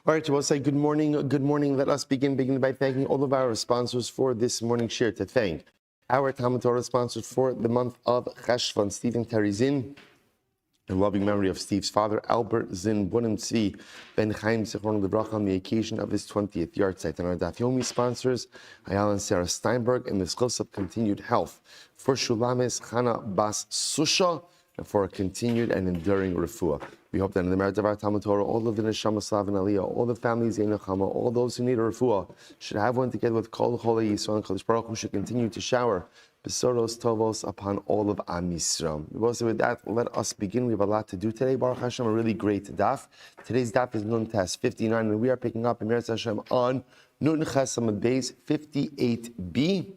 All right, so we'll say good morning. Good morning. Let us begin by thanking all of our sponsors for this morning's share. To thank our Talmud Torah sponsors for the month of Cheshvan, Stephen Terry Zinn, in loving memory of Steve's father, Albert Zinn Bunim Tzvi Ben Chaim Zichron Lebracha, on the occasion of his 20th yahrzeit. And our Daf Yomi sponsors, Ayala and Sarah Steinberg, and the schos of continued health for Shulamis Chana Bas Susha, and for a continued and enduring refuah. We hope that in the merit of our Talmud Torah, all of the Neshama Slav and Aliyah, all the families in Nechama, all those who need a refuah, should have one together with Kol Cholei Yisrael and Kadosh Baruch Hu should continue to shower Besoros Tovos upon all of Am Yisrael. With that, let us begin. We have a lot to do today. Baruch Hashem, a really great daf. Today's daf is Nun Tes 59, and we are picking up in Meretz Hashem on Nun Chesam Beis 58b.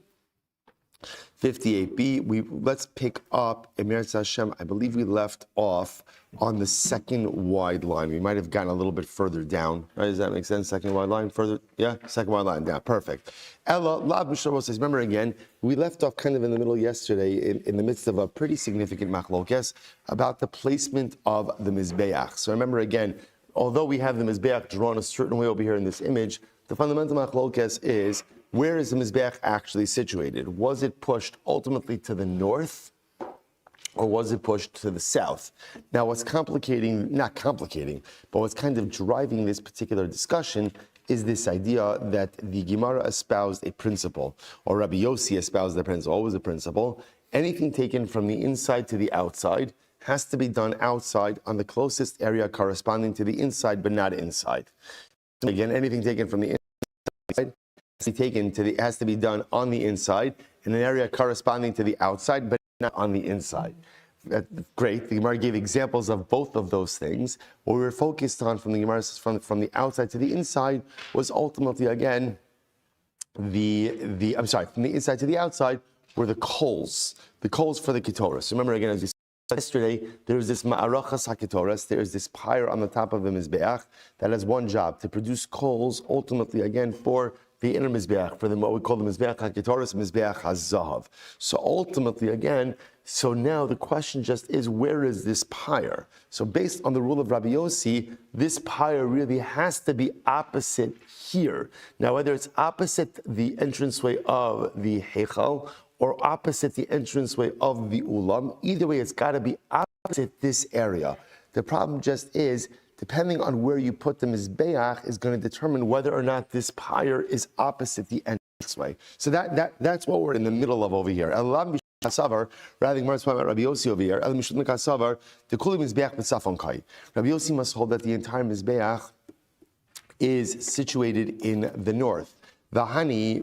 58b. Let's pick up Emeretz Hashem. I believe we left off on the second wide line. We might have gotten a little bit further down. Right? Does that make sense? Second wide line further? Yeah, second wide line down. Perfect. Ella Lab Mishnah says, remember again, we left off kind of in the middle yesterday in the midst of a pretty significant machlokes about the placement of the Mizbeach. So remember again, although we have the Mizbeach drawn a certain way over here in this image, the fundamental machlokes is, where is the Mizbeach actually situated? Was it pushed ultimately to the north, or was it pushed to the south? Now, what's not complicating, but what's kind of driving this particular discussion is this idea that the Gemara espoused a principle, or Rabbi Yossi espoused the principle. What was the principle? Anything taken from the inside to the outside has to be done outside on the closest area corresponding to the inside, but not inside. Again, anything taken from the inside has to be done on the inside in an area corresponding to the outside, but not on the inside. Great. The Gemara gave examples of both of those things. What we were focused on from the Gemara from the outside to the inside was ultimately again from the inside to the outside were the coals for the ketoras. Remember again, as we said yesterday, there's this ma'arachas haketoras, there's this pyre on the top of the mizbeach that has one job, to produce coals ultimately again for the inner Mizbeach, for what we call the Mizbeach HaKetoros, Mizbeach HaZahav. So ultimately, again, so now the question just is, where is this pyre? So based on the rule of Rabbi Yossi, this pyre really has to be opposite here. Now, whether it's opposite the entranceway of the Heichal or opposite the entranceway of the Ulam, either way, it's got to be opposite this area. The problem just is, depending on where you put the Mizbeach is going to determine whether or not this pyre is opposite the entranceway. So that's what we're in the middle of over here. Rather than Rabbi Yossi over here, the Kuli Mizbeach B'Safon Kai. Rabbi Yossi must hold that the entire Mizbeach is situated in the north. Vahani,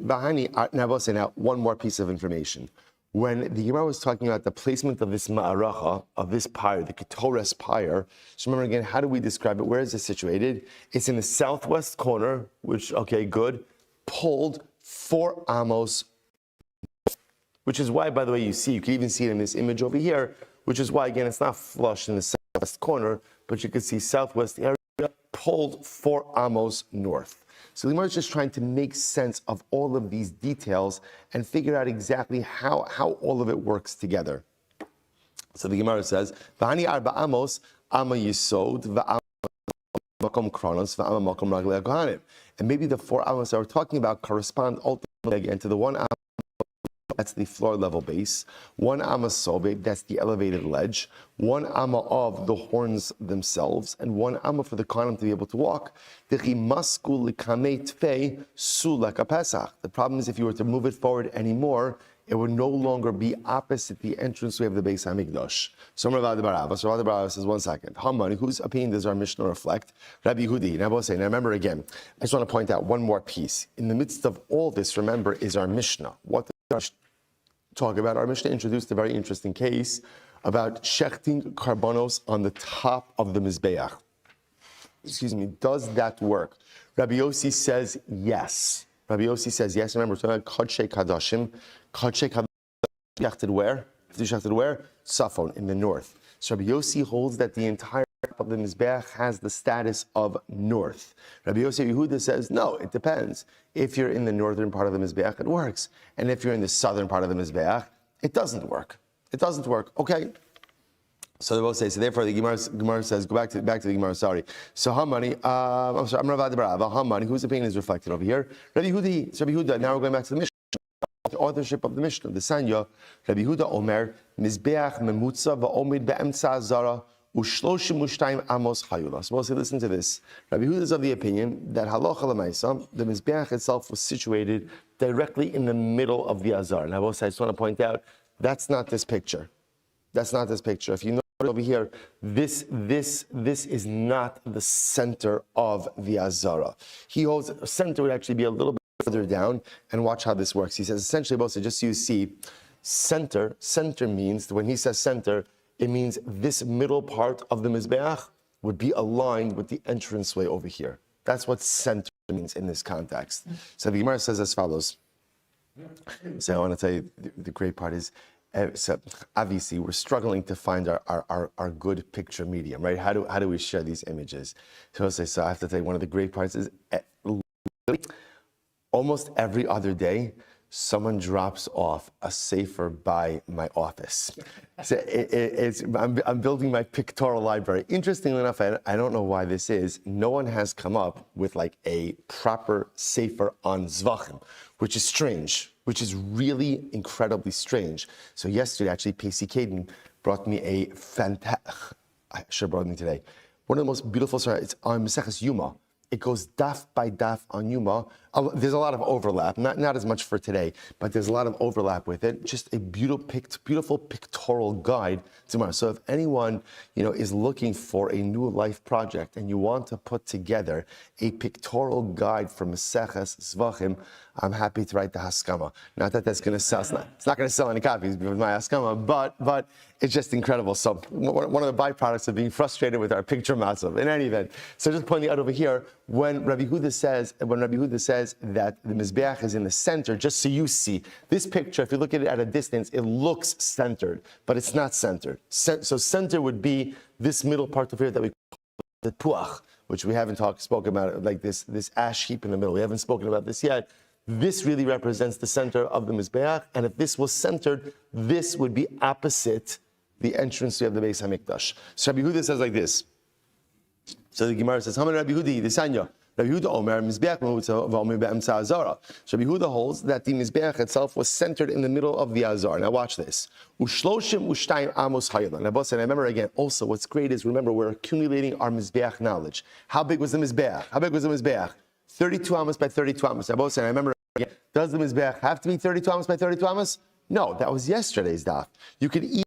now one more piece of information. When the Gemara was talking about the placement of this ma'aracha, of this pyre, the Ketores pyre, so remember again, how do we describe it? Where is it situated? It's in the southwest corner, which, okay, good, pulled 4 amos, which is why, by the way, you can even see it in this image over here, which is why, again, it's not flush in the southwest corner, but you can see southwest area, pulled 4 amos north. So the Gemara is just trying to make sense of all of these details and figure out exactly how all of it works together. So the Gemara says, "V'hani arba amos ama yisod v'ama makom kronos v'ama makom raglei kohanim." And maybe the 4 amos that we're talking about correspond ultimately again to the 1 amos. That's the floor level base. 1 amma sobe, that's the elevated ledge. 1 amma of the horns themselves, and 1 amma for the kohanim to be able to walk. The problem is, if you were to move it forward anymore, it would no longer be opposite the entranceway of the Beis Hamikdash. So Rabbi Barava says, 1 second. Hamani, whose opinion does our Mishnah reflect? Rabbi Yehudi. Now remember again, I just want to point out one more piece. In the midst of all this, remember, is our Mishnah. What does talk about? Our Mishnah introduced a very interesting case about shechting karbonos on the top of the Mizbeach. Does that work? Rabbi Yossi says yes. Remember, we're talking about Kodshei Kadashim. Kodshei Kadashim shechted where? Shechted where? Safon, in the north. So Rabbi Yossi holds that the entire of the Mizbeach has the status of north. Rabbi Yossi Yehuda says, no, it depends. If you're in the northern part of the Mizbeach, it works. And if you're in the southern part of the Mizbeach, it doesn't work. Okay. So they both say, so therefore the Gemara says, go back to the Gemara, sorry. So Hamani, I'm sorry, I'm Rav Adarava, Hamani, whose opinion is reflected over here? Rabbi Hudi, it's Rabbi Huda, now we're going back to the Mishnah, the authorship of the Mishnah, the Sanya, Rabbi Huda Omer, Mizbeach Memutza va'omid be'emtza zara, u'shloshim u'shtayim amos hayula. So we'll say, listen to this. Rabbi Huda is of the opinion that halacha l'maisa, the Mizbeach itself was situated directly in the middle of the Azar. Now, both sides, I just want to point out, that's not this picture. That's not this picture. If you know over here, this is not the center of the Azara. He holds center would actually be a little bit further down, and watch how this works. He says essentially, both, just so you see, center means, when he says center, it means this middle part of the Mizbeach would be aligned with the entranceway over here. That's what center means in this context. So the Gemara says as follows. So I want to tell you, the great part is, so obviously we're struggling to find our good picture medium, right? How do we share these images? So I have to tell you, one of the great parts is almost every other day, someone drops off a sefer by my office. So I'm building my pictorial library. Interestingly enough, I don't know why this is, no one has come up with like a proper sefer on Zevachim, which is strange, which is really incredibly strange. So yesterday, actually, Pacey Caden brought me a fantastic, I should have brought me today, one of the most beautiful stories. It's on Maseches Yoma. It goes daf by daf on Yuma. There's a lot of overlap, not as much for today, but there's a lot of overlap with it. Just a beautiful pictorial guide tomorrow. So if anyone is looking for a new life project and you want to put together a pictorial guide for Maseches Zevachim, I'm happy to write the Haskama. Not that that's going to sell. It's not going to sell any copies with my Haskama, but it's just incredible. So one of the byproducts of being frustrated with our picture matzav. In any event, so just pointing out over here, when Rabbi Huda says that the Mizbeach is in the center, just so you see, this picture, if you look at it at a distance, it looks centered, but it's not centered. So center would be this middle part of here that we call the puach, which we haven't spoken about, like this ash heap in the middle. We haven't spoken about this yet. This really represents the center of the Mizbeach, and if this was centered, this would be opposite the entrance of the Beis Hamikdash. So Rabbi Huda says like this. So the Gemara says, Haman Rabbi Hudi, the Sanya, Rabbi Huda Omer, Mizbeach v'Omer be'emtza Azara. So Rabbi Huda holds that the Mizbeach itself was centered in the middle of the Azar. Now watch this. Ushloshim ushtayim amos hayla. Now boss, and I remember again, also what's great is, remember, we're accumulating our Mizbeach knowledge. How big was the Mizbeach? 32 amos by 32 amos. Now boss, and I remember again, does the Mizbeach have to be 32 amos by 32 amos? No, that was yesterday's daf. You could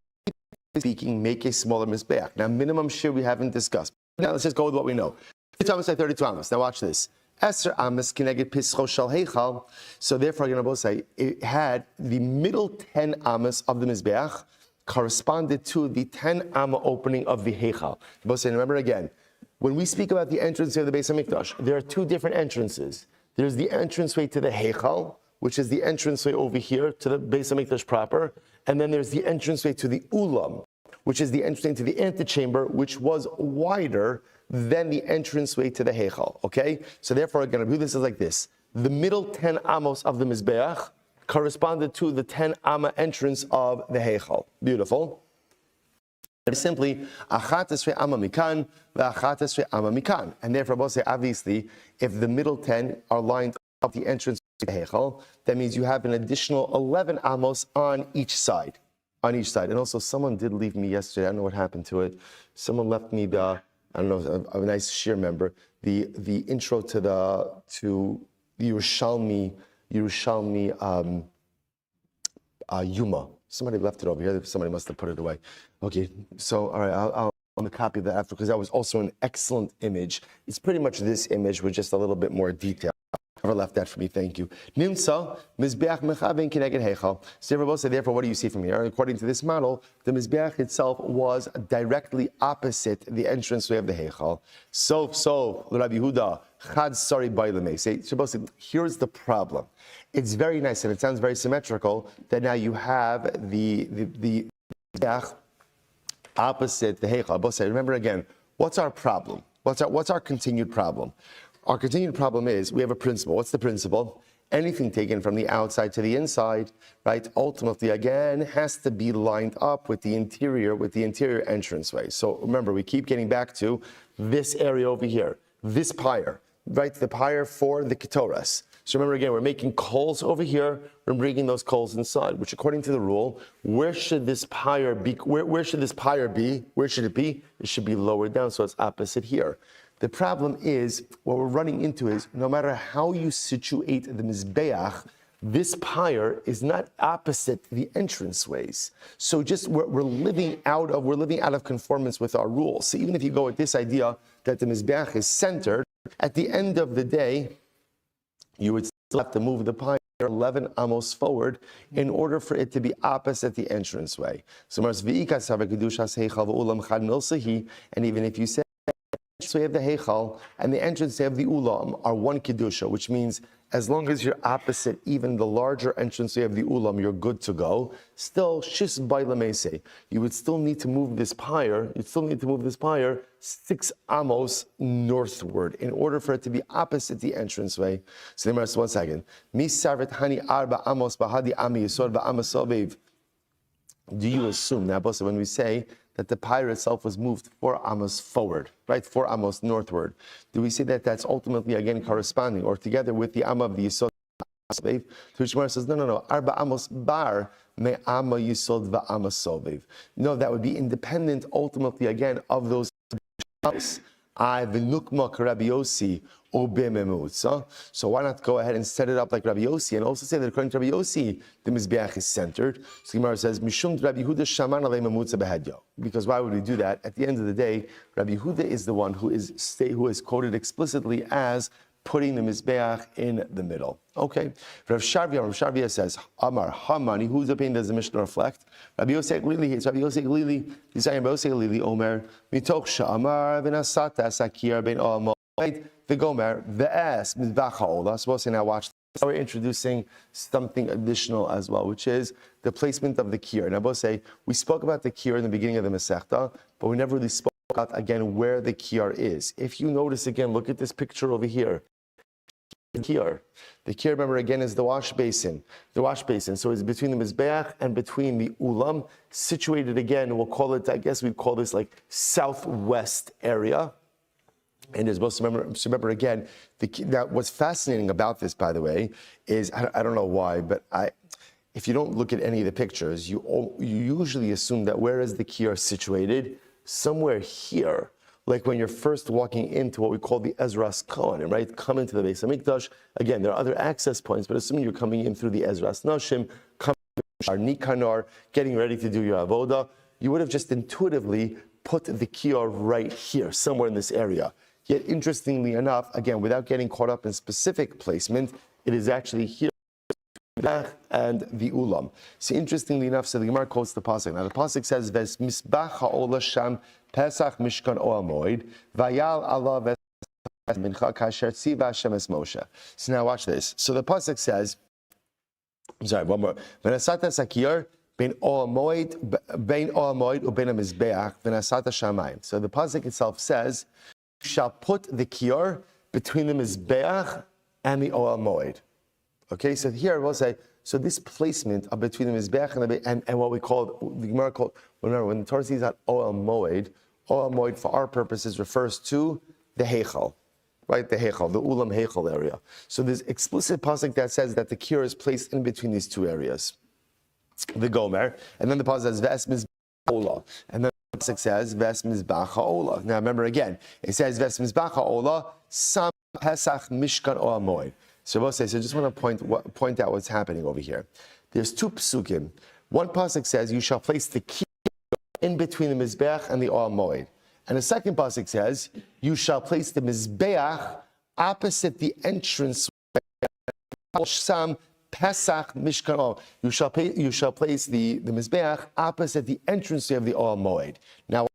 speaking, make a smaller Mizbeach. Now, minimum shir we haven't discussed. Now, let's just go with what we know. 32 amos by 32 amos. Now, watch this. Eser amos kineged pischo shel heichal. So, therefore, I'm going to both say it had the middle 10 amos of the Mizbeach corresponded to the 10 amma opening of the heichal. Both say, remember again, when we speak about the entrance of the Beis Hamikdash, there are two different entrances. There's the entranceway to the heichal, which is the entranceway over here to the Beis Hamikdash proper, and then there's the entranceway to the ulam, which is the entranceway to the antechamber, which was wider than the entranceway to the heichal. Okay, so therefore, again, Rabbi Huda says like this: the middle 10 amos of the Mizbeach corresponded to the 10 amma entrance of the heichal. Beautiful. Simply, achat esrei amma mikan, ve'achat esrei amma mikan, and therefore, both say obviously, if the middle 10 are lined up the entrance to the heichal, that means you have an additional 11 amos on each side. And also, someone did leave me yesterday. I don't know what happened to it. Someone left me a nice shir member, the intro to the Yerushalmi Yuma. Somebody left it over here. Somebody must have put it away. Okay, so all right, I'll copy that after, because that was also an excellent image. It's pretty much this image with just a little bit more detail. Whoever left that for me, thank you. Nimsa, Mizbeach mechaven kineged heichal. So therefore, what do you see from here? According to this model, the Mizbeach itself was directly opposite the entranceway of the heichal. So, Rabbi Huda, chad sari bailamei. Say, here's the problem. It's very nice and it sounds very symmetrical that now you have the Mizbeach opposite the heichal. Remember again, what's our problem? What's our continued problem? Our continued problem is we have a principle. What's the principle? anything taken from the outside to the inside, right, ultimately, again, has to be lined up with the interior entranceway. So remember, we keep getting back to this area over here, this pyre, right, the pyre for the ketoras. So remember again, we're making coals over here, we're bringing those coals inside, which according to the rule, where should this pyre be? Where should this pyre be? Where should it be? It should be lower down, so it's opposite here. The problem is, what we're running into is, no matter how you situate the Mizbeach, this pyre is not opposite the entranceways. So just we're living out of conformance with our rules. So even if you go with this idea that the Mizbeach is centered, at the end of the day, you would still have to move the pyre 11 amos forward in order for it to be opposite the entranceway. So, and even if you say the entranceway of the heichal and the entranceway of the ulam are one kedusha, which means as long as you're opposite even the larger entranceway of the ulam, you're good to go. Still, shis bailamese, you would still need to move this pyre. You'd still need to move this pyre 6 amos northward in order for it to be opposite the entranceway. So, let me ask 1 second. Mi sarvet hani arba amos bahadi ami yisod ba'amasovev. Do you assume now, when we say that the pyre itself was moved 4 amos forward, right? 4 amos northward. Do we say that that's ultimately again corresponding or together with the amma of the yisod? To which Gemara says, no. Arba amos bar me amma yisod va'ama sovev. No, that would be independent ultimately again of those amos. So why not go ahead and set it up like Rabbi Yossi and also say that according to Rabbi Yossi, the Mizbeach is centered. So Gemara says, Mishum Rabbi Yehuda shaman alei mamutza behedyo. Because why would we do that? At the end of the day, Rabbi Yehuda is the one who is quoted explicitly as putting the Mizbeach in the middle. Okay. Rav Sharvia says, Amar Hamani, who's the pain does the Mishnah reflect? Rabbi Yosef Glili, it's Rabbi Yosef Glili, Yisayim Rabbi Yosef Glili, Omer, Mitoch Sha'amar, Venasata, Sakir, Ben Omo, the Gomer, the S, Mizbach HaOla. Supposed to now watch this. We're introducing something additional as well, which is the placement of the kir. Now, both say, we spoke about the kir in the beginning of the Masechta, but we never really spoke about, again, where the kir is. If you notice, again, look at this picture over here. The kir, remember, again, is the wash basin. The wash basin. So it's between the Mizbeach and between the Ulam, situated again, we'll call it, I guess we'd call this like southwest area. And you're supposed to remember again, what's fascinating about this, by the way, is, I don't know why, but if you don't look at any of the pictures, you usually assume that where is the kir situated? Somewhere here. Like when you're first walking into what we call the Ezras Kohanim, right? Come into the Beis HaMikdash. Again, there are other access points, but assuming you're coming in through the Ezras Nashim, coming to Nikanar, getting ready to do your avoda, you would have just intuitively put the kiyar right here, somewhere in this area. Yet, interestingly enough, again, without getting caught up in specific placement, it is actually here and the ulam. So interestingly enough, so the Gemara quotes the pasuk. Now the pasuk says, "Ves misbach ha'ola sham Pesach mishkan oel moed vayal Allah ves mincha kasher tziva Hashem es Moshe." So now watch this. So the pasuk says, I'm sorry, one more. V'nasata sakir bein oel moed ubein hamizbeach v'nasata shamayim. So the pasuk itself says, "You shall put the kiyar between the mizbeach and the oel moed." Okay, so here we'll say, so this placement of between the Mizbeach and what we call, the Gemara called, remember, when the Torah sees that Oel Moed for our purposes refers to the Heichal, right? The Heichal, the Ulam Heichal area. So there's explicit pasuk that says that the kir is placed in between these two areas. The Gomer, and then the pasuk says, Ves Mizbach Ola. And then the pasuk says, Ves Mizbach Ola. Now remember again, it says, Ves Mizbach Ola, Sam Pesach Mishkan Oel Moed. So I just want to point out what's happening over here. There's 2 psukim. One pasuk says, "You shall place the key in between the mizbeach and the oil moed," and the second pasuk says, "You shall place the mizbeach opposite the entrance." Sam Pesach Mishkan Oil. You shall place the mizbeach opposite the entrance of the oil moed. Now,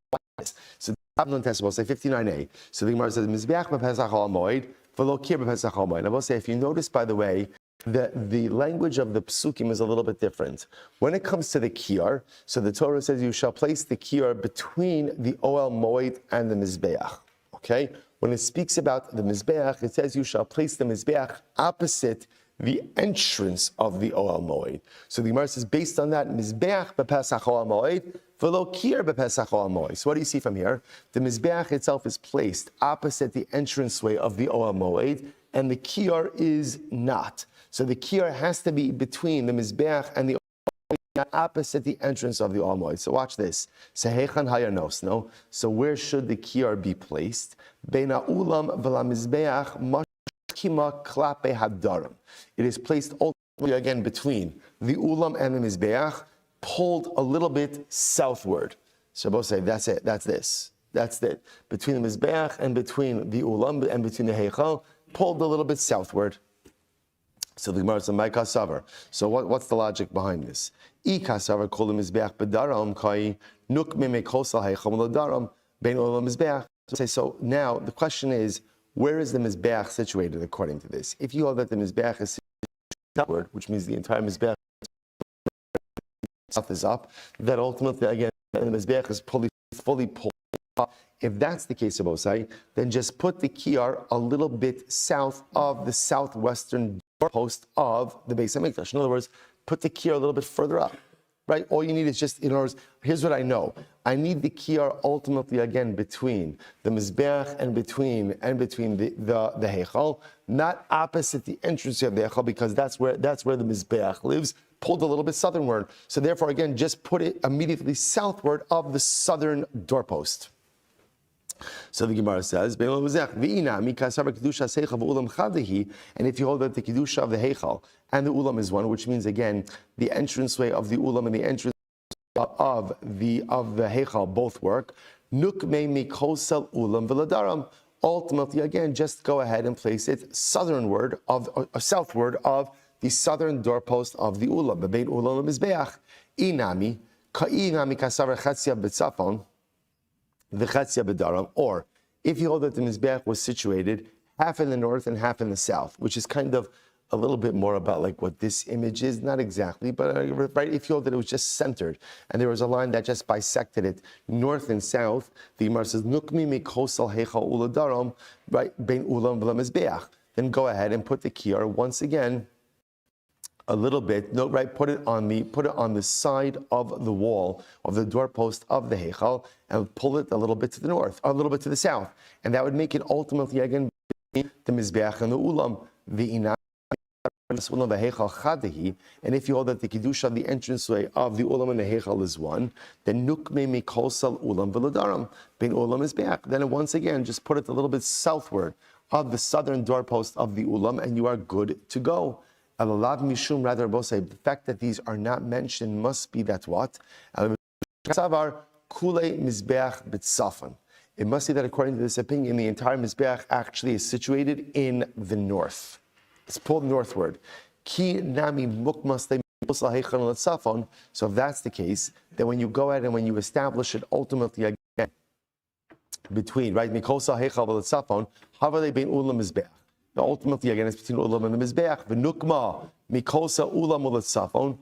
so the Avnon test will say 59a. So the Gemara says, "Mizbeach Pesach oil moed." I will say, if you notice, by the way, the language of the psukim is a little bit different. When it comes to the kiyar, so the Torah says you shall place the kiyar between the oel moed and the mizbeach. Okay? When it speaks about the mizbeach, it says you shall place the mizbeach opposite the entrance of the Ohel Moed. So the Gemara says, based on that, Mizbeach bepesach Ohel Moed, v'lo kir bepesach Ohel Moed. So what do you see from here? The Mizbeach itself is placed opposite the entranceway of the Ohel Moed, and the kiyar is not. So the kiyar has to be between the Mizbeach and the opposite the entrance of the Ohel Moed. So watch this. Sehechan hayanos, no? So where should the kiyar be placed? Beina ulam v'la Mizbeach mashkima klape hadarim. It is placed ultimately again between the ulam and the Mizbeach, pulled a little bit southward. So both say, that's it, that's this. That's it. Between the Mizbeach and between the ulam and between the heichal, pulled a little bit southward. So the Gemara says, "My kasavar." So what's the logic behind this? I kasavar kol mizbeach bedaram kai nuk mime kosal heichal l'daram bein olam mizbeach. So now the question is, where is the mizbeach situated according to this? If you hold that the mizbeach is southward, which means the entire mizbeach south is up, that ultimately again the mizbeach is fully pulled up. If that's the case of Osai, then just put the kiyar a little bit south of the southwestern doorpost of the Beis HaMikdash. In other words, put the kiyar a little bit further up, right? All you need is just, in other words, here's what I know. I need the kiyar ultimately again between the Mizbeach and between the Heichal, not opposite the entrance of the Heichal, because that's where the Mizbeach lives, pulled a little bit southernward. So therefore, again, just put it immediately southward of the southern doorpost. So the Gemara says, and if you hold that the Kedusha of the Heichal and the Ulam is one, which means again, the entranceway of the Ulam and the entrance of the Heichal both work, ultimately again, just go ahead and place it southward of the southern doorpost of the Ulam, the Bein Ulam Mizbeach. Inami, ka'inami kasavar chatzia b'tzafon, the Chatzia B'daram, or if you hold that the Mizbeach was situated half in the north and half in the south, which is kind of a little bit more about like what this image is, not exactly, but right, if you hold that it was just centered and there was a line that just bisected it north and south, the Gemara says, Nukmi mikosal heichal uladaram, right, bein ulam v'la Mizbeach. Then go ahead and put the kiyar once again a little bit, no, right? Put it on the side of the wall of the doorpost of the heichal, and pull it a little bit to the north, a little bit to the south, and that would make it ultimately again the mizbeach and the ulam, the inam, and if you hold that the kedusha, the entranceway of the ulam and the heichal is one, then nukme mikosal ulam v'ladaram bein ulam mizbeach. Then once again, just put it a little bit southward of the southern doorpost of the ulam, and you are good to go. Alalav mishum, rather, both say the fact that these are not mentioned must be that what? It must be that according to this opinion, the entire Mizbeach actually is situated in the north. It's pulled northward. So if that's the case, then when you go ahead and when you establish it ultimately again between, right, Mikosa Heichal Tzafon, Havale Bein Ulam Mizbeach. Ultimately, again, it's between Ulam and the Mizbeach. V'nukma mikosa ulam u'letzafon.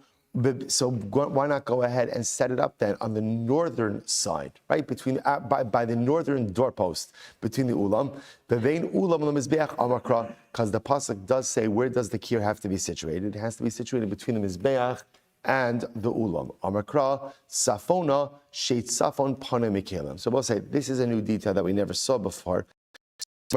So why not go ahead and set it up then on the northern side, right, between by the northern doorpost between the ulam. V'vein ulam u'lemizbeach amakra, because the pasuk does say where does the kir have to be situated? It has to be situated between the mizbeach and the ulam. Amakra safona sheit safon pane mikelim. So we'll say this is a new detail that we never saw before.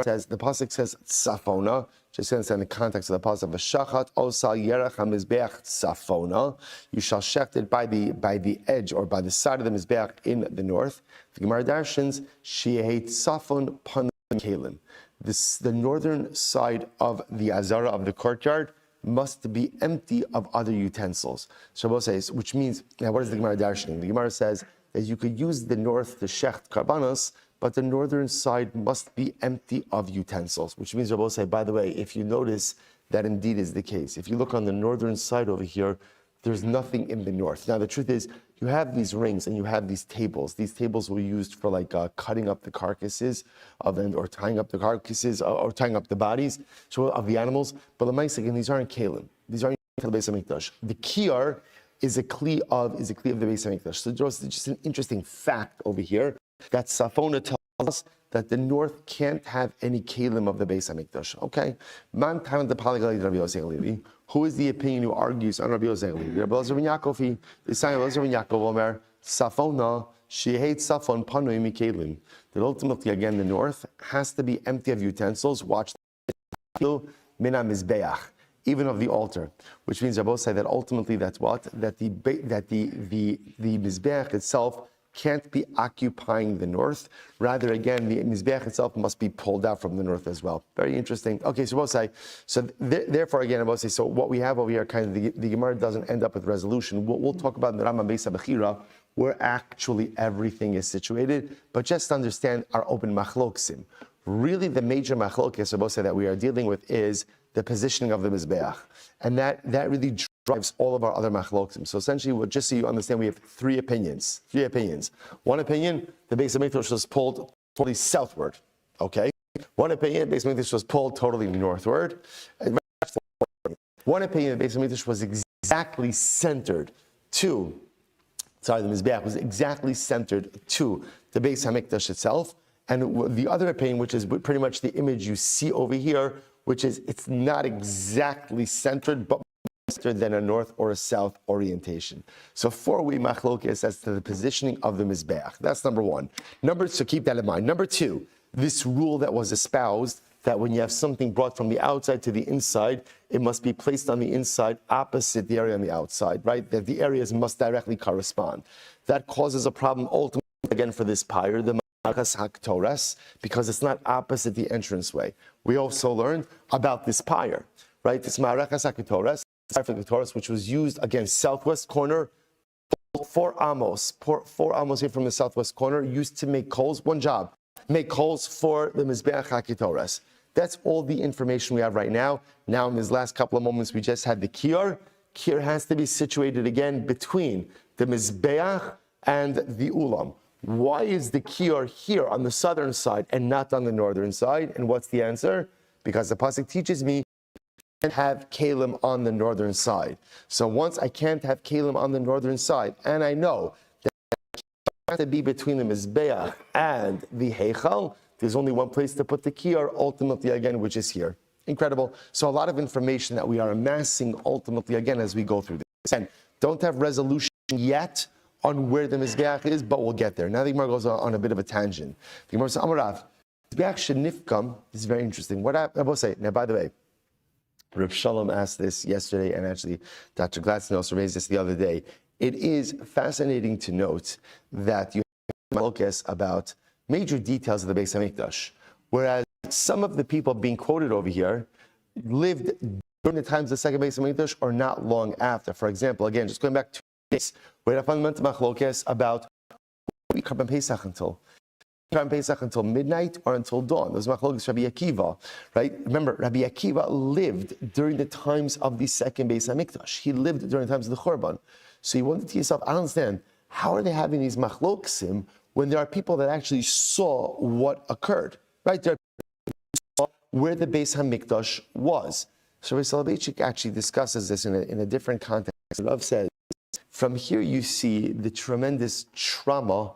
Says the pasuk says safona, just to understand the context of the pasuk. V'shachat osal yerach hamizbeach safona. You shall shecht it by the edge or by the side of the mizbeach in the north. The Gemara darshans sheheit safon pan kalim. The northern side of the azara of the courtyard must be empty of other utensils. Shabbos says, which means now what is the Gemara darshaning? The Gemara says that you could use the north to shecht karbanos, but the northern side must be empty of utensils, which means Rabbi say, by the way, if you notice, that indeed is the case. If you look on the northern side over here, there's nothing in the north. Now, the truth is, you have these rings and you have these tables. These tables were used for like cutting up the carcasses or tying up the carcasses or tying up the bodies of the animals. But the mice, again, these aren't kalim. These aren't the Beis HaMikdash. The kiyar is a kli of the Beis HaMikdash. So just an interesting fact over here. That Safona tells us that the north can't have any kelim of the Beis Hamikdash. Okay, man time the Palagali Rabbi Yosef Levi. Who is the opinion who argues on Rabbi Yosef Levi? Rabbi Elazar ben Yaakov. The sign Elazar ben Yaakov Omer Safona. She hates Safon Panui Mikelim. That ultimately, again, the north has to be empty of utensils. Watch Mina Mizbeach, even of the altar, which means Rabbi say that ultimately that's what that the Mizbeach itself can't be occupying the north. Rather, again, the Mizbeach itself must be pulled out from the north as well. Very interesting. Okay, so we'll say, therefore, again, I will say, so what we have over here, kind of, the Gemara doesn't end up with resolution. We'll talk about in the Rambam Beis HaBechira, where actually everything is situated, but just understand our open machloksim. Really, the major machlokis, I will say, that we are dealing with is the positioning of the Mizbeach. And that really drives all of our other machloksim. So essentially, just so you understand, we have three opinions. One opinion, the Beis Hamikdash was pulled totally southward. Okay. One opinion, the Beis Hamikdash was pulled totally northward. One opinion, the Beis Hamikdash was exactly centered to, the Mizbeach was exactly centered to the Beis Hamikdash itself. And the other opinion, which is pretty much the image you see over here, which is it's not exactly centered, but centered than a north or a south orientation. So four-way machlokes as to the positioning of the Mizbeach. That's number one. So keep that in mind. Number two, this rule that was espoused, that when you have something brought from the outside to the inside, it must be placed on the inside opposite the area on the outside, right? That the areas must directly correspond. That causes a problem ultimately, again, for this pyre, the because it's not opposite the entranceway. We also learned about this pyre, right? This Ma'arachas HaKetoras, which was used against southwest corner, 4 amos here from the southwest corner, used to make coals. One job, make coals for the Mizbeach HaKetoras. That's all the information we have right now. Now, in these last couple of moments, we just had the Kiyar. Kiyar has to be situated again between the Mizbeach and the Ulam. Why is the Kiyar here on the southern side and not on the northern side? And what's the answer? Because the pasuk teaches me I can't have kalim on the northern side. So once I can't have kalim on the northern side, and I know that it has to be between the Mizbeach and the Heichal, there's only one place to put the Kiyar, ultimately again, which is here. Incredible. So a lot of information that we are amassing ultimately again as we go through this. And don't have resolution yet on where the Mizbeach is, but we'll get there. Now the Gemara goes on a bit of a tangent. The Gemara says, Amarav, Mizbeach shenifkam is very interesting. What I will say, now by the way, Reb Shalom asked this yesterday, and actually Dr. Gladstone also raised this the other day. It is fascinating to note that you have focus about major details of the Beis Hamikdash, whereas some of the people being quoted over here lived during the times of the second Beis Hamikdash or not long after. For example, again, just going back to this, we had a fundamental machlokes about Karban Pesach until midnight or until dawn. Those machlokes Rabbi Akiva, right? Remember, Rabbi Akiva lived during the times of the second Beis Hamikdash. He lived during the times of the Churban. So you wonder to yourself, I don't understand, how are they having these machloksim when there are people that actually saw what occurred, right? There are people who saw where the Beis Hamikdash was. So Rabbi Soloveitchik actually discusses this in a different context. Rav says, from here you see the tremendous trauma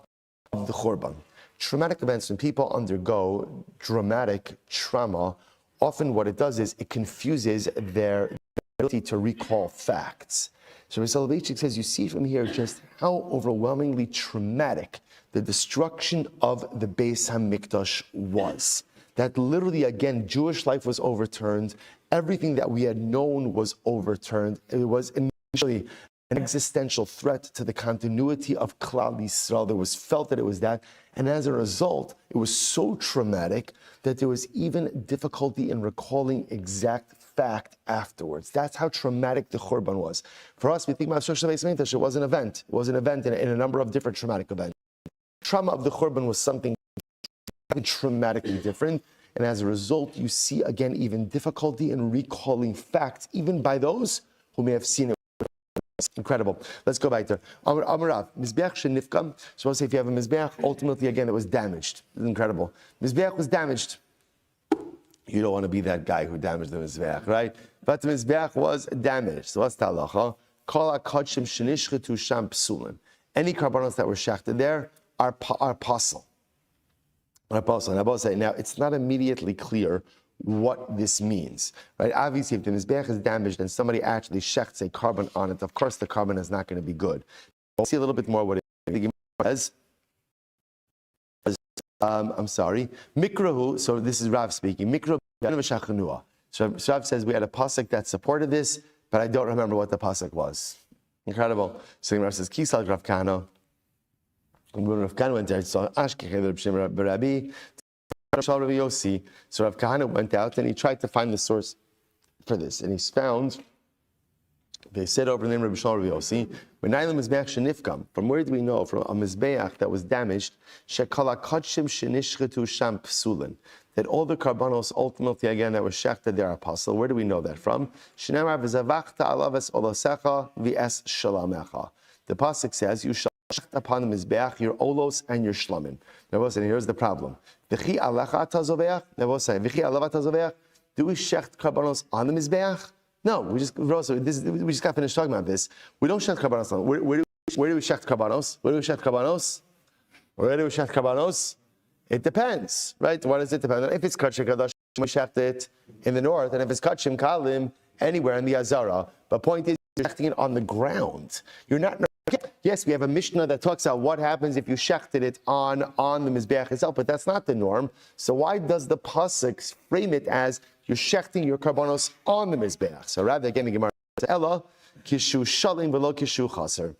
of the Churban. Traumatic events, when people undergo dramatic trauma, often what it does is it confuses their ability to recall facts. So Soloveitchik says, you see from here just how overwhelmingly traumatic the destruction of the Beis HaMikdash was. That literally, again, Jewish life was overturned. Everything that we had known was overturned. It was initially an existential threat to the continuity of Klal Yisrael. There was felt that it was that. And as a result, it was so traumatic that there was even difficulty in recalling exact fact afterwards. That's how traumatic the Churban was. For us, we think about Shosh Beis Hamikdash, it was an event. It was an event in a number of different traumatic events. Trauma of the Churban was something traumatically different. And as a result, you see, again, even difficulty in recalling facts, even by those who may have seen it. Incredible. Let's go back there. Amarav, Mizbeach shenifkam. So I'll say if you have a Mizbeach, ultimately, again, it was damaged. It's incredible. Mizbeach was damaged. You don't want to be that guy who damaged the Mizbeach, right? But the Mizbeach was damaged. So what's the halacha? Kol hakadshim shenishchetu sham psulim. Any karbanos that were shachted there are apostle. Now, it's not immediately clear what this means, right? Obviously, if the Mizbeach is damaged and somebody actually shechts a carbon on it, of course the carbon is not going to be good. We'll see a little bit more what it says. I'm sorry. Mikrahu, so this is Rav speaking. Mikrahu, so Rav says we had a pasuk that supported this, but I don't remember what the pasuk was. Incredible. So Rav says, Kisal Rav Kahana. And when Rav Kahana went there, so Rabbi Yosi. So Rav Kahana went out and he tried to find the source for this, and he found. They said over the name of Rabbi Shmuel Silber, when Nailam Mizbeach Shenifkam, from where do we know? From a Mizbeach that was damaged, Shekala Kodshim Shenishchetu Sham Psulin, that all the karbanos ultimately again that were shechted they are apostle. Where do we know that from? Shenemar v'zavachta alaves olasecha v'es shalamecha. The pasuk says, you shall shecht upon the Mizbeach your olos and your shlamim. Now, and here's the problem. V'chi alecha tazoveach. Now, v'chi aleva tazoveach. Do we shecht karbanos on the Mizbeach? No, we just got finished talking about this. We don't shecht karbanos on. Where do we shecht karbanos? Where do we shecht karbanos? Where do we shecht karbanos? It depends, right? What does it depend on? If it's kachim kadosh, we shecht it in the north, and if it's kachim kalim, anywhere in the Azara. But point is, you're shechting it on the ground. You're not. Yes, we have a Mishnah that talks about what happens if you shechted it on the Mizbeach itself, but that's not the norm. So why does the pasuk frame it as you're shechting your karbanos on the Mizbeach? So rather, again, the Gemara says, Ella, kishu shalim v'lo kishu chaser.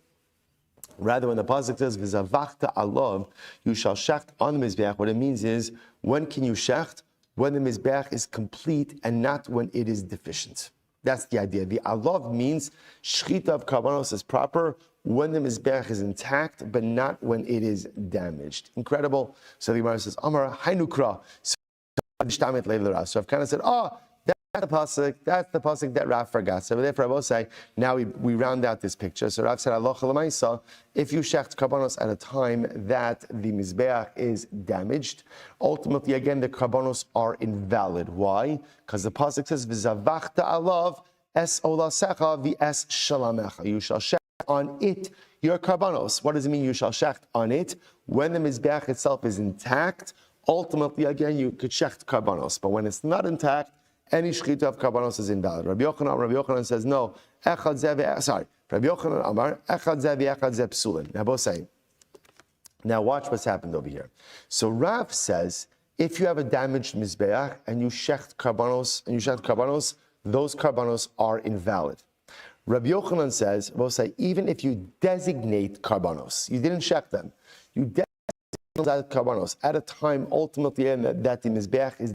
Rather, when the pasuk says, v'zavachta alav, you shall shecht on the Mizbeach, what it means is, when can you shecht? When the Mizbeach is complete and not when it is deficient. That's the idea. The alav means shechita of karbanos is proper when the Mizbeach is intact, but not when it is damaged. Incredible. So the Gemara says, Amar hainukra. So I've kind of said, that's the pasuk that Rav forgot. So therefore I will say, now we round out this picture. So Rav said, Allah Chalamaysa, if you shecht karbanos at a time that the Mizbeach is damaged, ultimately again the karbanos are invalid. Why? Because the pasuk says, V'zavachta alav es olasecha v'es shalamecha. You shall shecht on it your karbanos. What does it mean you shall shecht on it? When the Mizbeach itself is intact, ultimately again you could shecht karbanos. But when it's not intact, any shechita of karbanos is invalid. Rabbi Yochanan says no. Rabbi Yochanan Amar echad zev echad zev psulin. Now both say. Now watch what's happened over here. So Rav says if you have a damaged mizbeach and you shecht karbanos, those karbanos are invalid. Rabbi Yochanan says, both say even if you designate karbanos, you didn't shecht them, you designate karbanos at a time ultimately that the mizbeach is.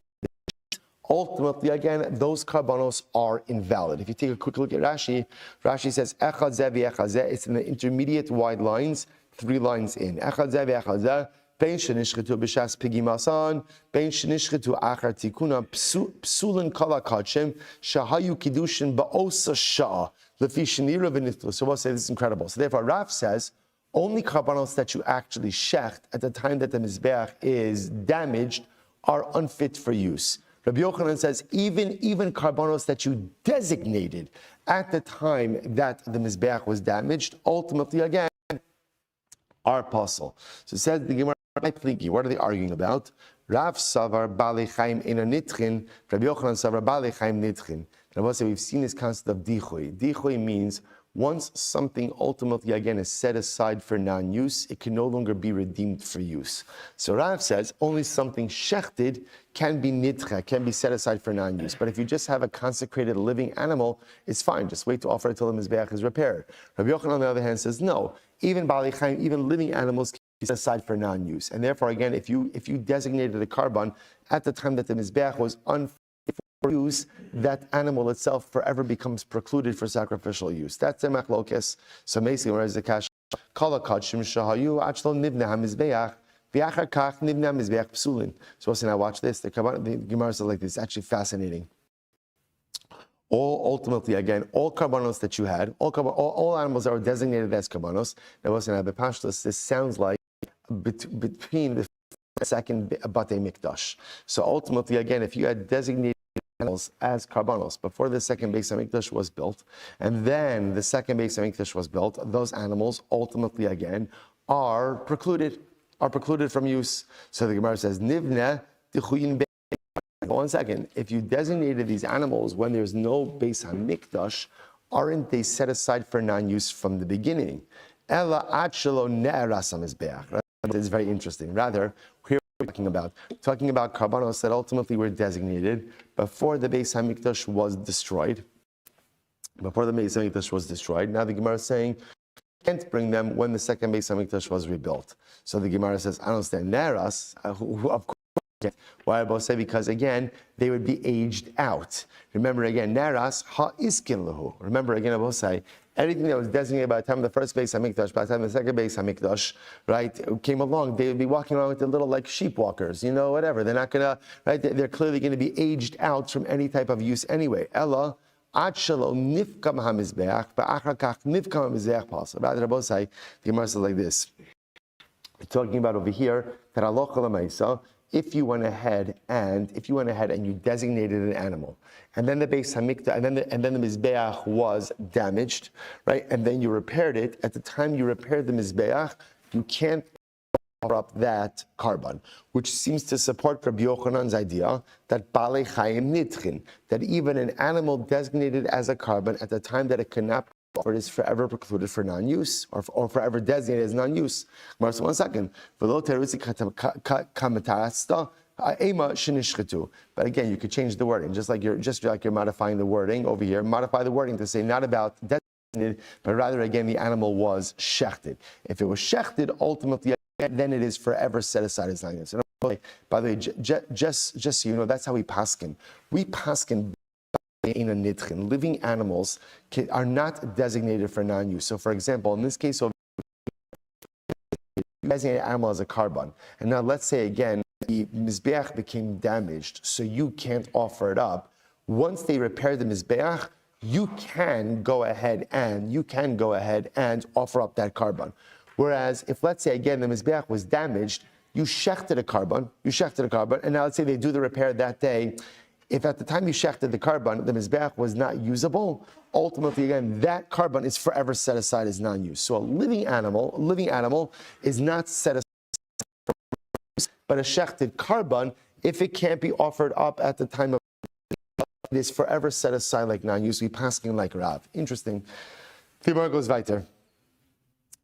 Ultimately, again, those karbanos are invalid. If you take a quick look at Rashi, Rashi says, Echad zeh v'echad zeh. It's in the intermediate wide lines, 3 lines in. Echad zeh v'echad zeh. Bein shenishchetu b'shas pigimasan, bein shenishchetu achar tikuna, psulin kala kachem, shahayu kiddushin ba'osa sha'a, lefi shenira v'nithlu. So we'll say this is incredible. So therefore, Rav says, only karbanos that you actually shecht at the time that the mizbeach is damaged are unfit for use. Rabbi Yochanan says even karbanos that you designated at the time that the mizbeach was damaged, ultimately again are apostle. So it says the Gemara, what are they arguing about? Rav Savar Bali Chaim Ina Nitchin, Rabbi Yochanan Savar Bali Chaim Nitchin. And I will say we've seen this concept of dichui. Dichui means once something ultimately again is set aside for non-use, it can no longer be redeemed for use. So Rav says only something shechted can be nidcha, can be set aside for non-use. But if you just have a consecrated living animal, it's fine. Just wait to offer it till the mizbeach is repaired. Rabbi Yochanan on the other hand says no. Even Bali Chaim, even living animals can be set aside for non-use. And therefore again, if you designated a carbon at the time that the mizbeach was unfit for use, that animal itself forever becomes precluded for sacrificial use. That's the machlokes. So basically, whereas the kash kala kachim shahayu achlo nibna hamizbeach v'achar kach nibna hamizbeach psulin. So also now watch this. The Gemara says like this. It's actually fascinating. Ultimately, again, all karbanos that you had, all animals that were designated as karbanos. Now also now bepashtos, this sounds like between the second batei mikdash. So ultimately, again, if you had designated animals as karbanos before the second Beis Hamikdash was built, and then the second Beis Hamikdash was built, those animals ultimately again are precluded. are precluded from use. So the Gemara says, Nivne tichuyin. One second. If you designated these animals when there's no Beis Hamikdash, aren't they set aside for non-use from the beginning? Ella achelo ne'eras hamizbeach. It's very interesting. Rather, here we're talking about karbanos that ultimately were designated before the Beis Hamikdash was destroyed. Before the Beis Hamikdash was destroyed, now the Gemara is saying you can't bring them when the second Beis Hamikdash was rebuilt. So the Gemara says, I don't understand. Ne'eras, of course. Why I both say? Because again, they would be aged out. Remember again, Naras ha iskin lahu. Remember again, I both say anything that was designated by the time of the first Beis Hamikdash, by the time of the second Beis Hamikdash, right, came along, they would be walking around with the little like sheep walkers, whatever. They're not gonna, right? They're clearly going to be aged out from any type of use anyway. Ella ad shelo nifkam hamizbeach, ba'achar kach nifkam hamizbeach pasal. Rather, I both say the Gemara says like this. We're talking about over here that halacha l'maisa. If you went ahead and you designated an animal, and then the Beis Hamikdash, and then the Mizbeach was damaged, right? And then you repaired it. At the time you repaired the Mizbeach, you can't offer up that carbon, which seems to support Rabbi Yochanan's idea that Balei Chayim Nitchin, that even an animal designated as a carbon at the time that it cannot offered is forever precluded for non-use, or forever designated as non-use. One second. But again, you could change the wording, just like you're modifying the wording over here. Modify the wording to say not about designated, but rather again the animal was shechted. If it was shechted, ultimately then it is forever set aside as non-use. By the way, just so you know, that's how we paskin. We paskin. Living animals are not designated for non-use. So, for example, in this case, designated animal as a carbon, and now let's say again the mizbeach became damaged, so you can't offer it up. Once they repair the mizbeach, you can go ahead and offer up that carbon. Whereas, if let's say again the mizbeach was damaged, you shechted a carbon, and now let's say they do the repair that day. If at the time you shechted the carbon, the mizbeach was not usable, ultimately again that carbon is forever set aside as non-use. So a living animal is not set aside for use, but a shechted carbon, if it can't be offered up at the time of it is forever set aside like non-use. We passing like Rav. Interesting. The Gemara goes weiter.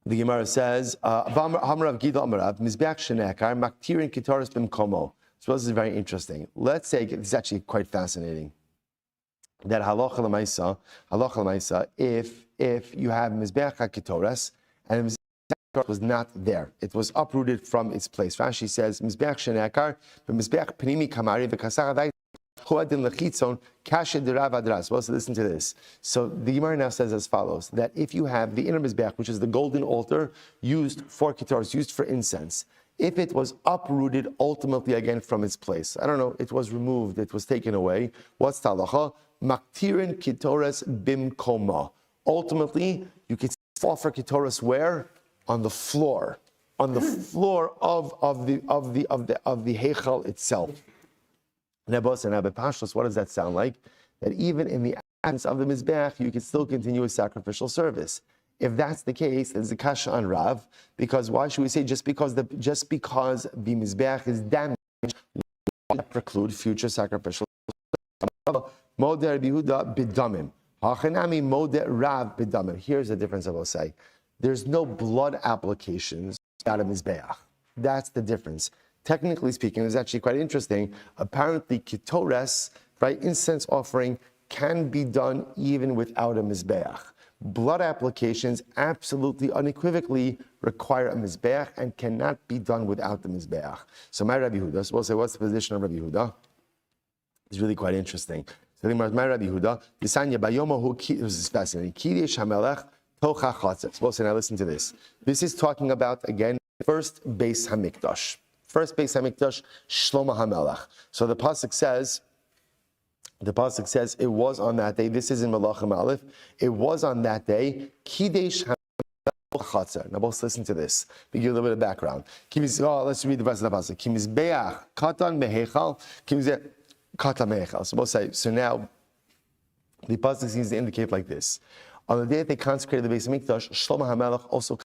The Gemara says, "Hamarav Gidal Amarav Mizbeach Shenekar Maktirin Kitaris Bimkomo." So this is very interesting. Let's say, it's actually quite fascinating, that halacha l'maisa, if you have Mizbeach HaKetoras, and the Mizbeach was not there, it was uprooted from its place. Rashi says, Mizbeach Shenekar, Mizbeach Pnimi Kamari, V'kasar Adai, Choadin Lechitzon, Kashe Derav Adras. Well, so listen to this. So the Gemara now says as follows, that if you have the inner Mizbeach, which is the golden altar, used for Ketoras, used for incense, if it was uprooted ultimately again from its place, I don't know, it was removed, it was taken away, what's talacha? Maktirin kitoras bimkoma. Ultimately, you can offer kitoras where? On the floor of the heichal itself. Nebos and Abepashlos, what does that sound like? That even in the absence of the mizbeach, you can still continue a sacrificial service. If that's the case, there's a kasha on Rav, because why should we say just because the mizbeach is damaged, will preclude future sacrificial? Mode Rabbi Yehuda bidamim, hachanami mode Rav bidamim. Here's the difference I will say: there's no blood applications out of mizbeach. That's the difference. Technically speaking, it's actually quite interesting. Apparently, kitores, right, incense offering can be done even without a mizbeach. Blood applications absolutely unequivocally require a mizbeach and cannot be done without the mizbeach. So my Rabbi Yehuda, so we'll say, what's the position of Rabbi Yehuda? It's really quite interesting. So my Rabbi Yehuda, this is fascinating. Kidesh hamelech tocha chatzos. We'll say, now listen to this. This is talking about, again, first Beis Hamikdash. First Beis Hamikdash, Shlomo HaMelech. So the pasuk says, it was on that day. This is in Malachim Aleph. It was on that day. Kidesh Chatzar. Now let's listen to this. We give a little bit of background. Let's read the rest of the pasuk. Kimizbeach katan mehechal. Kimizbeach katan mehechal. So we'll say. So now the pasuk seems to indicate like this: on the day that they consecrated the Beis Hamikdash, Shlomo HaMelech also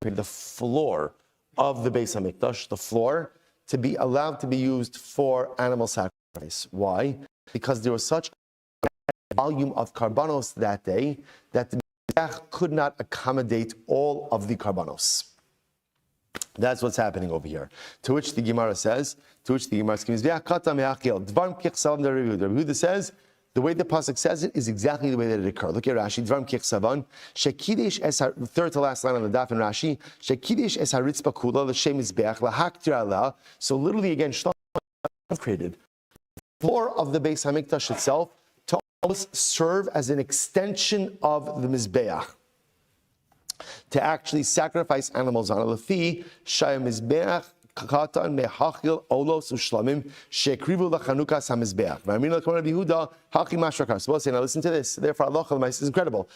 consecrated the floor of the Beis Hamikdash, the floor, to be allowed to be used for animal sacrifice. Why? Because there was such a volume of karbanos that day that the Mizbeach could not accommodate all of the karbanos. That's what's happening over here. To which the Gemara says, Yehuda says, the way the pasuk says it is exactly the way that it occurred. Look at Rashi. Dvarim kichsavan shekidish es third to last line on the daf in Rashi. Shekidish es haritzba kula l'shem mizbeach lahaktir ala. So literally again, Shlomo created the floor of the Beis Hamikdash itself to almost serve as an extension of the mizbeach, to actually sacrifice animals on a lefi shaya mizbeach. Katan mehachil olos ushlamim shekrivu lachanukas hamizbeach. V'amrin l'kol Rabbi Yehuda haki mashrakar. So we'll say, now listen to this. Therefore, Allah is incredible.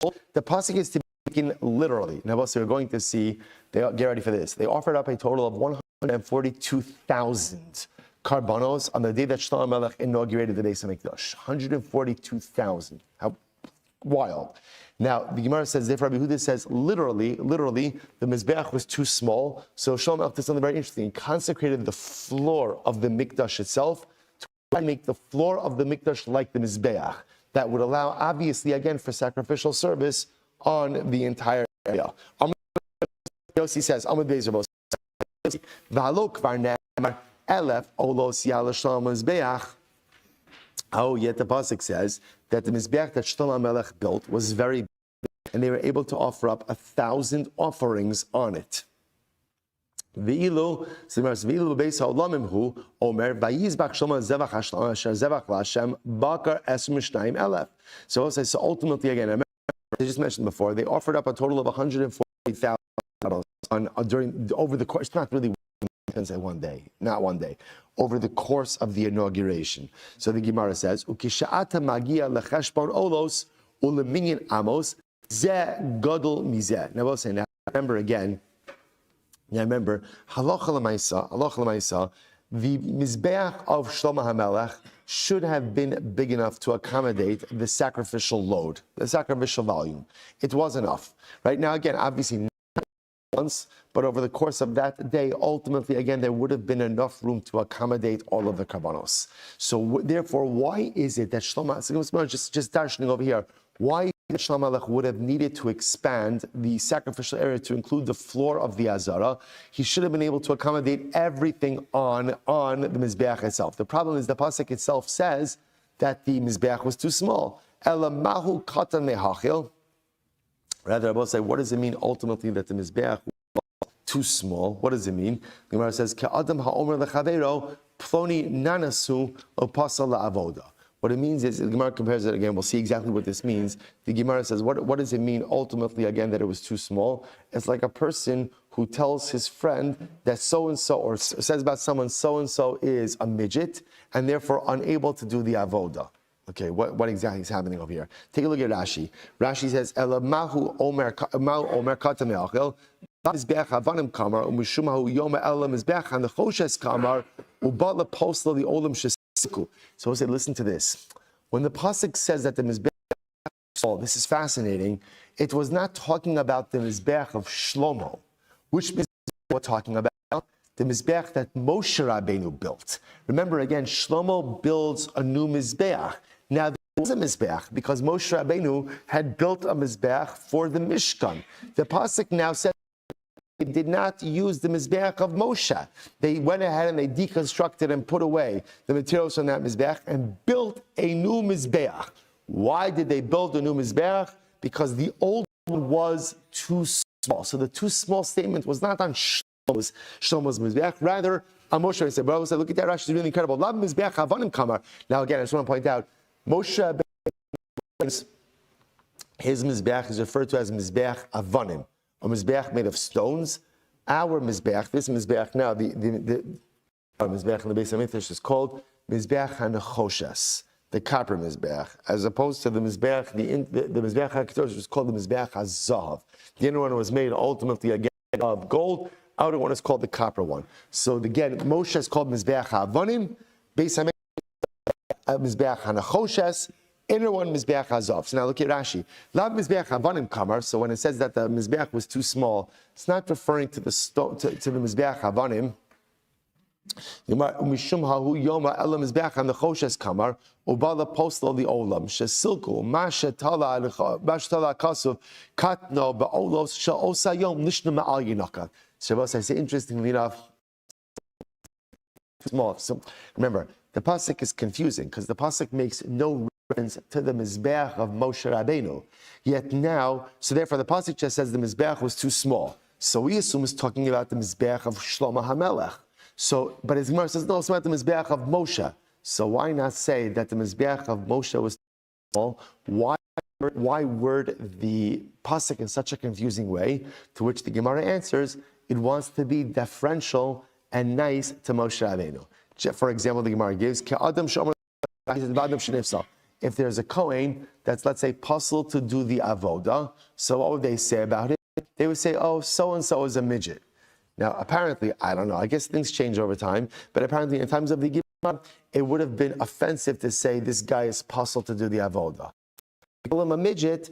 The pasuk is to be taken literally. Now we'll say, we're going to see. Get ready for this. They offered up a total of 142,000 karbanos on the day that Shlomo Melech inaugurated the Beis Hamikdash. 142,000. How wild. Now, the Gemara says, if Rabbi Yehuda says, literally, the Mizbeach was too small, so Shlomo Melech did something very interesting. He consecrated the floor of the Mikdash itself to make the floor of the Mikdash like the Mizbeach. That would allow, obviously, again, for sacrificial service on the entire area. Yossi says, Amud Bezer V'alo kvar ne'amar elef olos yal Shlomo Mizbeach. Oh, yet the pasuk says that the mizbeach that Shlomo Melech built was very big, and they were able to offer up 1,000 offerings on it. V'ilu beis ha'olamim hu omer vayizbach Shlomo zevach hashlam asher zevach la'Hashem bakar esrim shnayim elef. So ultimately, again, I just mentioned before, they offered up a total of 140,000 over the course. It's not really. Say one day, not one day, over the course of the inauguration. So the Gemara says, "Ukisha'ata magia lecheshbon olos uleminyan amos ze gadol mizeh." Now we'll say, now remember again. Now remember, halacha l'maisa, the mizbeach of Shlomo HaMelech should have been big enough to accommodate the sacrificial load, the sacrificial volume. It was enough. Right now, again, obviously. Once, but over the course of that day, ultimately, again, there would have been enough room to accommodate all of the karbanos. So, therefore, why is it that Shlomo, just darshaning over here, why Shlomo Melech would have needed to expand the sacrificial area to include the floor of the Azara? He should have been able to accommodate everything on the Mizbeach itself. The problem is the pasuk itself says that the Mizbeach was too small. Elamahu katan mehachil. Rather, I will say, what does it mean ultimately that the Mizbeach was too small? What does it mean? The Gemara says, Ka'adam ha'omer lechaveiro ploni nanasu opasa la'avoda. What it means is, the Gemara compares it again, we'll see exactly what this means. The Gemara says, what does it mean ultimately, again, that it was too small? It's like a person who tells his friend that so-and-so, or says about someone, so-and-so is a midget, and therefore unable to do the avoda. Okay, what exactly is happening over here? Take a look at Rashi. Rashi says, "Ela mahu omer kata me'achel mizbeach havanim kamar u'mishumahu yoma ela mizbeach hanechoshes kamar u'ba leposla li'olam shesiku." So we'll say, listen to this. When the pasuk says that the mizbeach, this is fascinating. It was not talking about the mizbeach of Shlomo. Which mizbeach we're talking about? The mizbeach that Moshe Rabbeinu built. Remember again, Shlomo builds a new mizbeach. Now, there was a mizbeach because Moshe Rabbeinu had built a mizbeach for the Mishkan. The pasuk now says they did not use the mizbeach of Moshe. They went ahead and they deconstructed and put away the materials from that mizbeach and built a new mizbeach. Why did they build a new mizbeach? Because the old one was too small. So the too small statement was not on Shlomo's mizbeach, rather on Moshe. I said, "Bro, look at that. Rashi is really incredible." Now again, I just want to point out, Moshe, his mizbeach is referred to as mizbeach avanim, a mizbeach made of stones. Our mizbeach, this mizbeach now, the mizbeach in the Beis Hamikdash is called mizbeach hanechoshes, the copper mizbeach, as opposed to the mizbeach, the mizbeach hakatosh was called the mizbeach hazav. The inner one was made ultimately again of gold. Outer one is called the copper one. So again, Moshe is called mizbeach havanim, Beis Hamikdash mizbeach hanechoshes, Inner one Mizbeach Hazav. So now look at Rashi. Lav Mizbeach Havanim Kamar. So when it says that the Mizbeach was too small, it's not referring to the Mizbeach Havanim. Mishum hahu yoma elam mizbeach and the choshes kamar ubala postal the olam shesilku mashetala kasu katno beolos sheosa yom nishnu ma'al yinaka. Shabbos, I say interestingly enough, small. So remember, the pasuk is confusing because the pasuk makes no reference to the mizbeach of Moshe Rabbeinu. Yet now, so therefore the pasuk just says the mizbeach was too small. So we assume it's talking about the mizbeach of Shlomo HaMelech. So, but his Gemara says no, it's about the mizbeach of Moshe. So why not say that the mizbeach of Moshe was small? Why word the pasuk in such a confusing way? To which the Gemara answers, it wants to be deferential and nice to Moshe Rabbeinu. For example, the Gemara gives if there's a Kohen that's, let's say, puzzled to do the avoda, so what would they say about it? They would say, oh, so and so is a midget. Now, apparently, I don't know, I guess things change over time, but apparently in times of the Gemara, it would have been offensive to say this guy is puzzled to do the avoda. Call him a midget,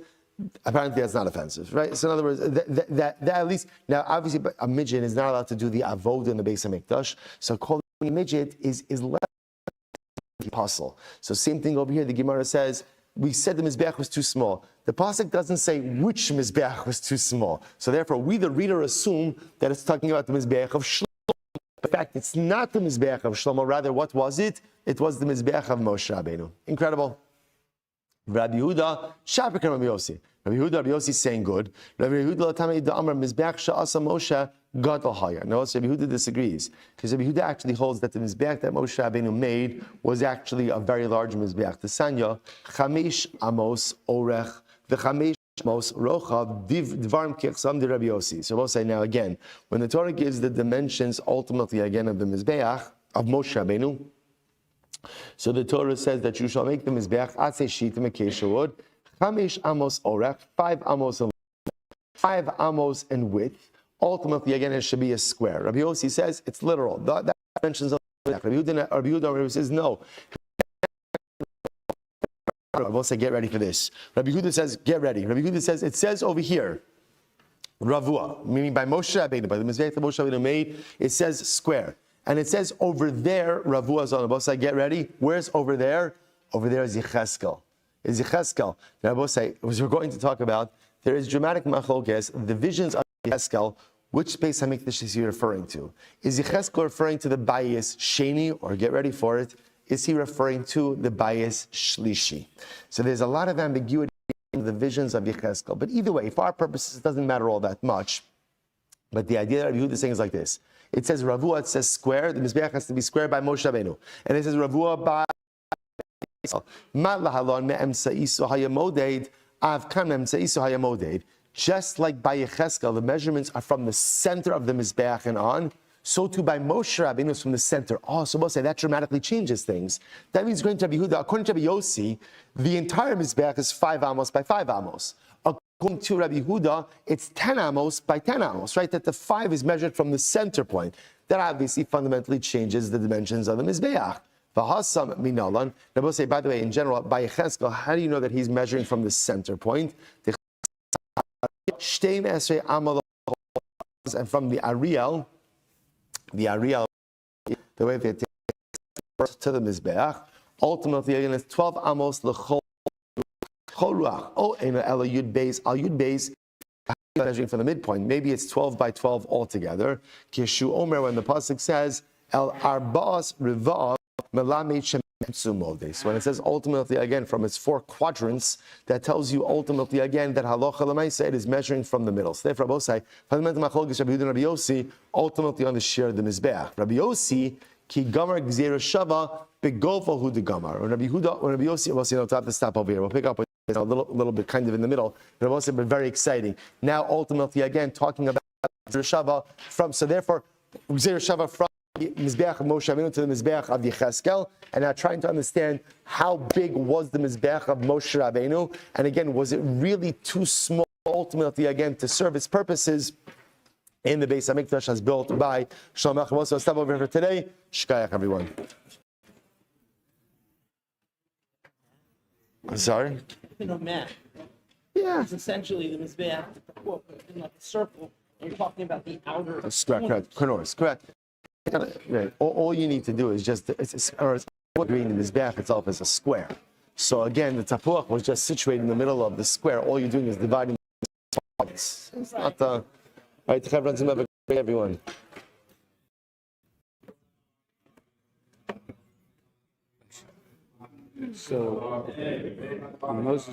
apparently that's not offensive, right? So in other words, that at least, now obviously a midget is not allowed to do the avoda in the Beis HaMikdash, so calling him a midget is less puzzle. So same thing over here, the Gemara says, we said the Mizbeach was too small. The pasuk doesn't say which Mizbeach was too small. So therefore, we the reader assume that it's talking about the Mizbeach of Shlomo. In fact, it's not the Mizbeach of Shlomo. Rather, what was it? It was the Mizbeach of Moshe Rabbeinu. Incredible. Rabbi Yehuda, Shapik and Rabbi Yossi. Rabbi Yossi is saying good. Rabbi Yehuda, Tamei da Amar Mizbeach Sha'asa Moshe Gadol Haya. Now, Rabbi Yehuda disagrees because Rabbi Yehuda actually holds that the Mizbeach that Moshe Rabbeinu made was actually a very large Mizbeach. The Sanya, Chamesh Amos Orech, the Chamesh Amos Rochav, Dvarim Kichsam de Rabbi Yossi. So we'll say now again, when the Torah gives the dimensions ultimately again of the Mizbeach of Moshe Rabbeinu, so the Torah says that you shall make the Mizbeach Atzei Shitim Acacia wood, Chamesh Amos Orech, 5 amos in length, 5 amos in width. Ultimately, again, it should be a square. Rabbi Yossi says it's literal. That mentions of Rabbi Yehuda says no. I will say, get ready for this. Rabbi Yehuda says, get ready. Rabbi Yehuda says, it says over here, Ravua, meaning by Moshe Rabbeinu, by the Mizbeach that Moshe Rabbeinu made, it says square. And it says over there, Ravua is on the both side, get ready. Where's over there? Over there is Yecheskel. Is Yecheskel. Now, both say, as we're going to talk about, there is dramatic machlokes, the visions of Yecheskel. Which Beis HaMikdash is he referring to? Is Yecheskel referring to the Bayis Sheni, or get ready for it, is he referring to the Bayis Shlishi? So there's a lot of ambiguity in the visions of Yecheskel. But either way, for our purposes, it doesn't matter all that much. But the idea that Rabbi Yehuda is saying is like this. It says Ravua, it says square. The Mizbeach has to be square by Moshe Rabbeinu. And it says Ravua by Matlahalon me'em sa'isu hayamoded, avkan me'em sa'isu hayamoded. Just like by Yecheskel, the measurements are from the center of the Mizbeach and on, so too by Moshe Rabbeinu is from the center. Oh, so we'll say that dramatically changes things. That means going to Rabbi Yehuda, according to Rabbi Yossi, the entire Mizbeach is 5 amos by 5 amos. According to Rabbi Yehuda, it's 10 amos by 10 amos, right? That the 5 is measured from the center point. That obviously fundamentally changes the dimensions of the Mizbeach. V'hasam minalan. Now we'll say, by the way, in general, by Yecheskel, how do you know that he's measuring from the center point? And from the Ariel, the way they take to the Mizbeach, ultimately again it's 12 amos l'chol ruach. Oh, and ela yud beis al yud beis, measuring from the midpoint. Maybe it's 12 by 12 altogether. Kishu Omer, when the pasuk says el arba'as rivav melamed. So when it says ultimately again from its 4 quadrants, that tells you ultimately again that halacha l'maisa it is measuring from the middle. So therefore, Rabbi Yossi, fundamental machlokes Rabbi Yehuda and Rabbi Yossi, ultimately on the share of the mizbeach. Rabbi Yossi ki gamar gzeira shava begova hu de gamar. When Rabbi Yossi, well, we'll have to stop over here. We'll pick up with a little bit kind of in the middle. Rabbi Yossi, but very exciting. Now ultimately again talking about gzeira shava from. So therefore, gzeira shava from Mizbeach of Moshe Rabbeinu to the Mizbeach of Yecheskel, and now trying to understand how big was the Mizbeach of Moshe Rabbeinu, and again, was it really too small ultimately again to serve its purposes in the Beis HaMikdash as built by Shlomo HaMelech. So stop over here for today. Shkayach, everyone. I'm sorry? Man. Yeah. It's essentially the Mizbeach in like a circle, and you're talking about the outer. That's correct. Correct. All you need to do is just, green the Mizbeach itself is a square. So again, the tapuach was just situated in the middle of the square. All you're doing is dividing. It's not, all right, have a great everyone. So Moses